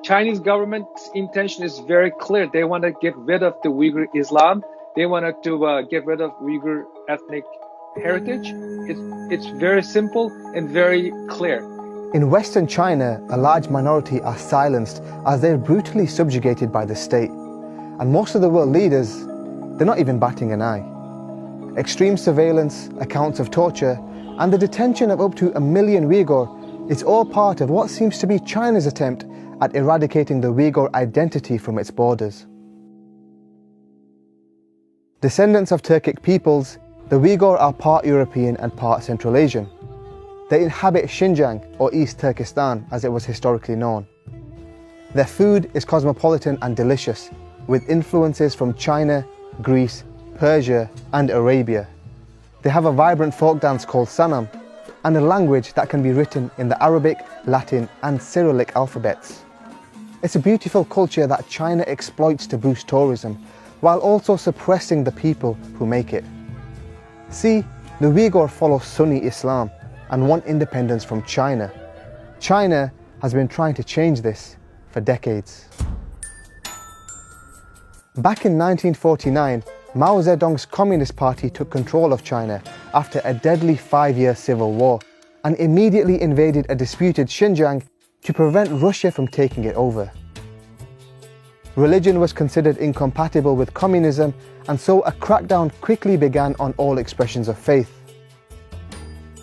Chinese government's intention is very clear. They want to get rid of the Uyghur Islam. They wanted to get rid of Uyghur ethnic heritage. It's very simple and very clear. In Western China, a large minority are silenced as they're brutally subjugated by the state. And most of the world leaders, they're not even batting an eye. Extreme surveillance, accounts of torture, and the detention of up to 1 million Uighur is all part of what seems to be China's attempt at eradicating the Uighur identity from its borders. Descendants of Turkic peoples, the Uighur are part European and part Central Asian. They inhabit Xinjiang, or East Turkestan as it was historically known. Their food is cosmopolitan and delicious, with influences from China, Greece, Persia and Arabia. They have a vibrant folk dance called Sanam, and a language that can be written in the Arabic, Latin and Cyrillic alphabets. It's a beautiful culture that China exploits to boost tourism, while also suppressing the people who make it. See, the Uighur follow Sunni Islam and want independence from China. China has been trying to change this for decades. Back in 1949, Mao Zedong's Communist Party took control of China after a deadly 5-year civil war and immediately invaded a disputed Xinjiang to prevent Russia from taking it over. Religion was considered incompatible with communism, and so a crackdown quickly began on all expressions of faith.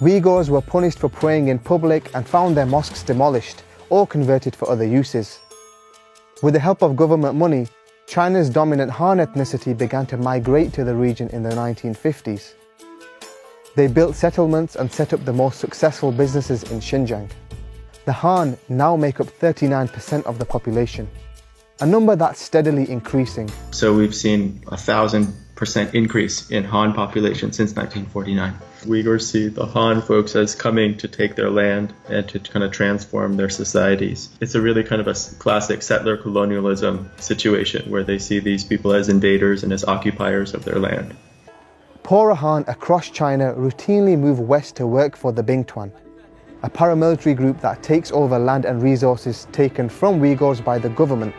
Uyghurs were punished for praying in public and found their mosques demolished or converted for other uses. With the help of government money, China's dominant Han ethnicity began to migrate to the region in the 1950s. They built settlements and set up the most successful businesses in Xinjiang. The Han now make up 39% of the population, a number that's steadily increasing. So we've seen 1,000% increase in Han population since 1949. Uyghurs see the Han folks as coming to take their land and to kind of transform their societies. It's a really kind of a classic settler colonialism situation where they see these people as invaders and as occupiers of their land. Poorer Han across China routinely move west to work for the Bingtuan, a paramilitary group that takes over land and resources taken from Uyghurs by the government.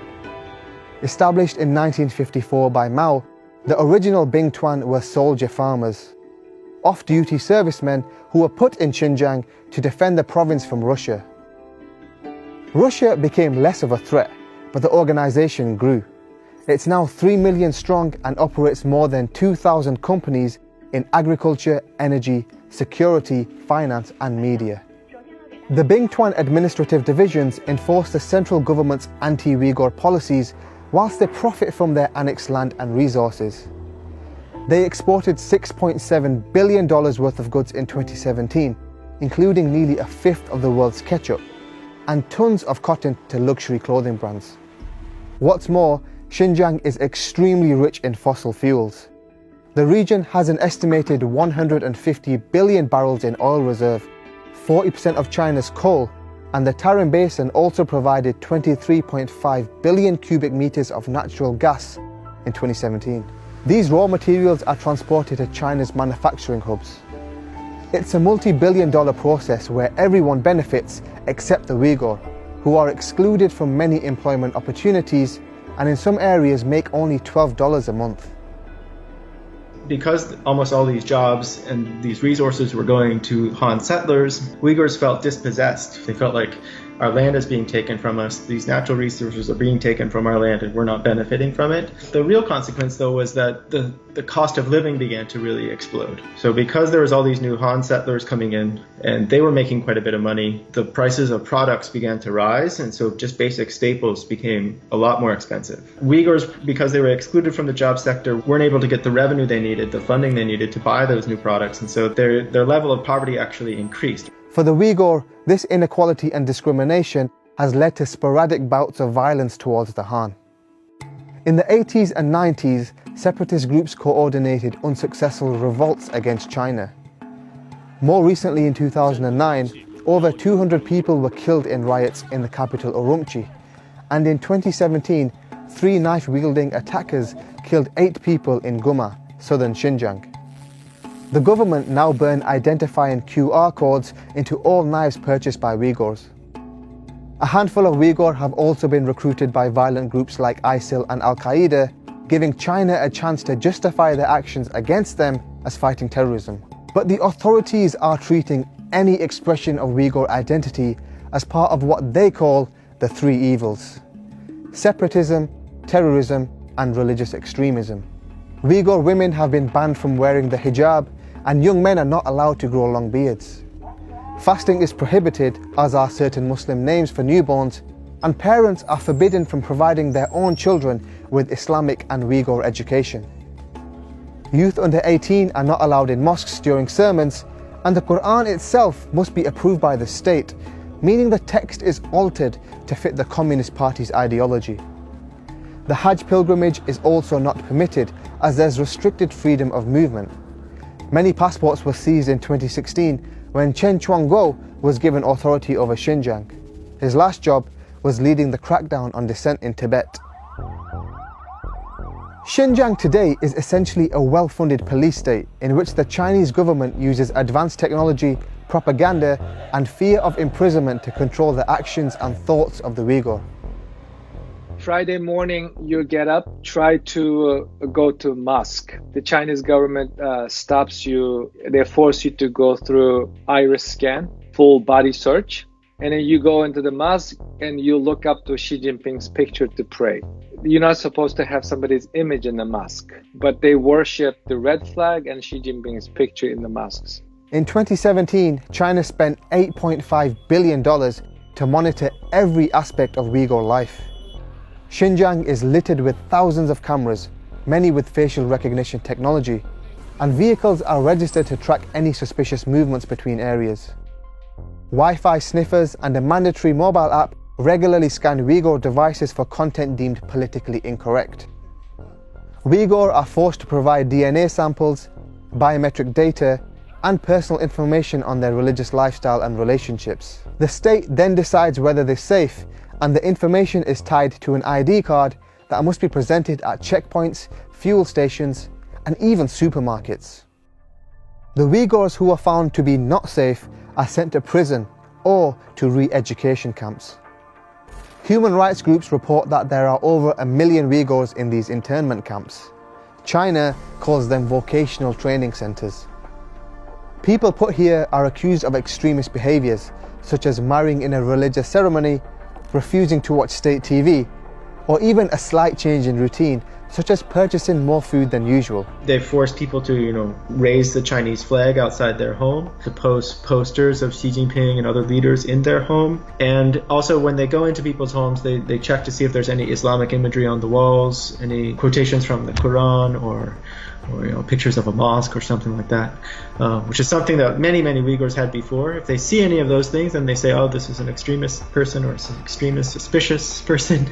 Established in 1954 by Mao, the original Bingtuan were soldier farmers, off-duty servicemen who were put in Xinjiang to defend the province from Russia. Russia became less of a threat, but the organization grew. It's now 3 million strong and operates more than 2,000 companies in agriculture, energy, security, finance and media. The Bingtuan administrative divisions enforce the central government's anti-Uyghur policies whilst they profit from their annexed land and resources. They exported $6.7 billion worth of goods in 2017, including nearly a fifth of the world's ketchup, and tons of cotton to luxury clothing brands. What's more, Xinjiang is extremely rich in fossil fuels. The region has an estimated 150 billion barrels in oil reserve, 40% of China's coal, and the Tarim Basin also provided 23.5 billion cubic meters of natural gas in 2017. These raw materials are transported to China's manufacturing hubs. It's a multi-billion-dollar process where everyone benefits except the Uyghur, who are excluded from many employment opportunities and in some areas make only $12 a month. Because almost all these jobs and these resources were going to Han settlers, Uyghurs felt dispossessed. They felt like our land is being taken from us, these natural resources are being taken from our land and we're not benefiting from it. The real consequence though was that the cost of living began to really explode. So because there was all these new Han settlers coming in and they were making quite a bit of money, the prices of products began to rise, and so just basic staples became a lot more expensive. Uyghurs, because they were excluded from the job sector, weren't able to get the revenue they needed, the funding they needed to buy those new products, and so their level of poverty actually increased. For the Uyghur, this inequality and discrimination has led to sporadic bouts of violence towards the Han. In the 80s and 90s, separatist groups coordinated unsuccessful revolts against China. More recently in 2009, over 200 people were killed in riots in the capital Urumqi, and in 2017, 3 knife-wielding attackers killed 8 people in Guma, southern Xinjiang. The government now burn identifying QR codes into all knives purchased by Uyghurs. A handful of Uighur have also been recruited by violent groups like ISIL and Al-Qaeda, giving China a chance to justify their actions against them as fighting terrorism. But the authorities are treating any expression of Uighur identity as part of what they call the three evils: separatism, terrorism, and religious extremism. Uighur women have been banned from wearing the hijab, and young men are not allowed to grow long beards. Fasting is prohibited, as are certain Muslim names for newborns, and parents are forbidden from providing their own children with Islamic and Uighur education. Youth under 18 are not allowed in mosques during sermons, and the Quran itself must be approved by the state, meaning the text is altered to fit the Communist Party's ideology. The Hajj pilgrimage is also not permitted, as there's restricted freedom of movement. Many passports were seized in 2016 when Chen Quanguo was given authority over Xinjiang. His last job was leading the crackdown on dissent in Tibet. Xinjiang today is essentially a well-funded police state in which the Chinese government uses advanced technology, propaganda, and fear of imprisonment to control the actions and thoughts of the Uighur. Friday morning, you get up, try to go to mosque. The Chinese government stops you. They force you to go through iris scan, full body search. And then you go into the mosque and you look up to Xi Jinping's picture to pray. You're not supposed to have somebody's image in the mosque, but they worship the red flag and Xi Jinping's picture in the mosques. In 2017, China spent $8.5 billion to monitor every aspect of Uighur life. Xinjiang is littered with thousands of cameras, many with facial recognition technology, and vehicles are registered to track any suspicious movements between areas. Wi-Fi sniffers and a mandatory mobile app regularly scan Uighur devices for content deemed politically incorrect. Uighur are forced to provide DNA samples, biometric data, and personal information on their religious lifestyle and relationships. The state then decides whether they're safe, and the information is tied to an ID card that must be presented at checkpoints, fuel stations, and even supermarkets. The Uyghurs who are found to be not safe are sent to prison or to re-education camps. Human rights groups report that there are over 1 million Uyghurs in these internment camps. China calls them vocational training centers. People put here are accused of extremist behaviors, such as marrying in a religious ceremony, refusing to watch state TV, or even a slight change in routine, such as purchasing more food than usual. They force people to, raise the Chinese flag outside their home, to post posters of Xi Jinping and other leaders in their home. And also when they go into people's homes, they check to see if there's any Islamic imagery on the walls, any quotations from the Quran, or pictures of a mosque or something like that, which is something that many Uyghurs had before. If they see any of those things, then they say, oh, this is an extremist person or it's an extremist, suspicious person.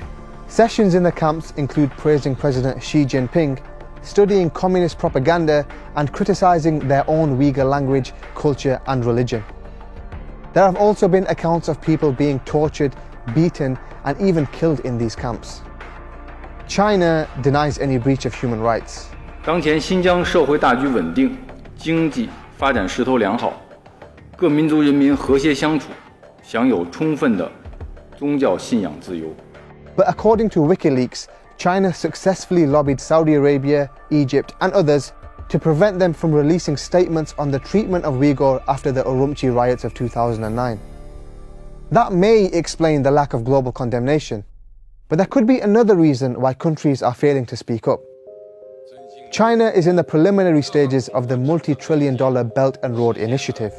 Sessions in the camps include praising President Xi Jinping, studying communist propaganda, and criticizing their own Uyghur language, culture, and religion. There have also been accounts of people being tortured, beaten, and even killed in these camps. China denies any breach of human rights. 当前新疆社会大局稳定，经济发展势头良好，各民族人民和谐相处，享有充分的宗教信仰自由。 But according to WikiLeaks, China successfully lobbied Saudi Arabia, Egypt, and others to prevent them from releasing statements on the treatment of Uyghur after the Urumqi riots of 2009. That may explain the lack of global condemnation, but there could be another reason why countries are failing to speak up. China is in the preliminary stages of the multi-trillion-dollar Belt and Road Initiative.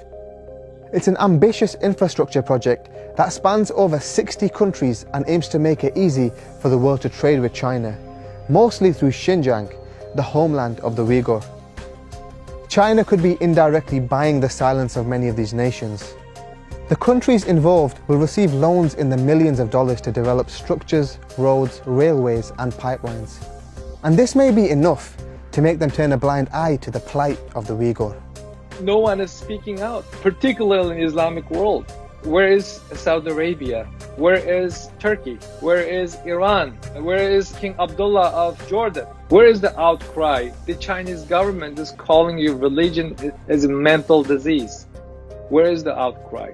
It's an ambitious infrastructure project that spans over 60 countries and aims to make it easy for the world to trade with China, mostly through Xinjiang, the homeland of the Uyghur. China could be indirectly buying the silence of many of these nations. The countries involved will receive loans in the millions of dollars to develop structures, roads, railways, and pipelines. And this may be enough to make them turn a blind eye to the plight of the Uyghur. No one is speaking out, particularly in the Islamic world. Where is Saudi Arabia? Where is Turkey? Where is Iran? Where is King Abdullah of Jordan? Where is the outcry? The Chinese government is calling your religion as a mental disease. Where is the outcry?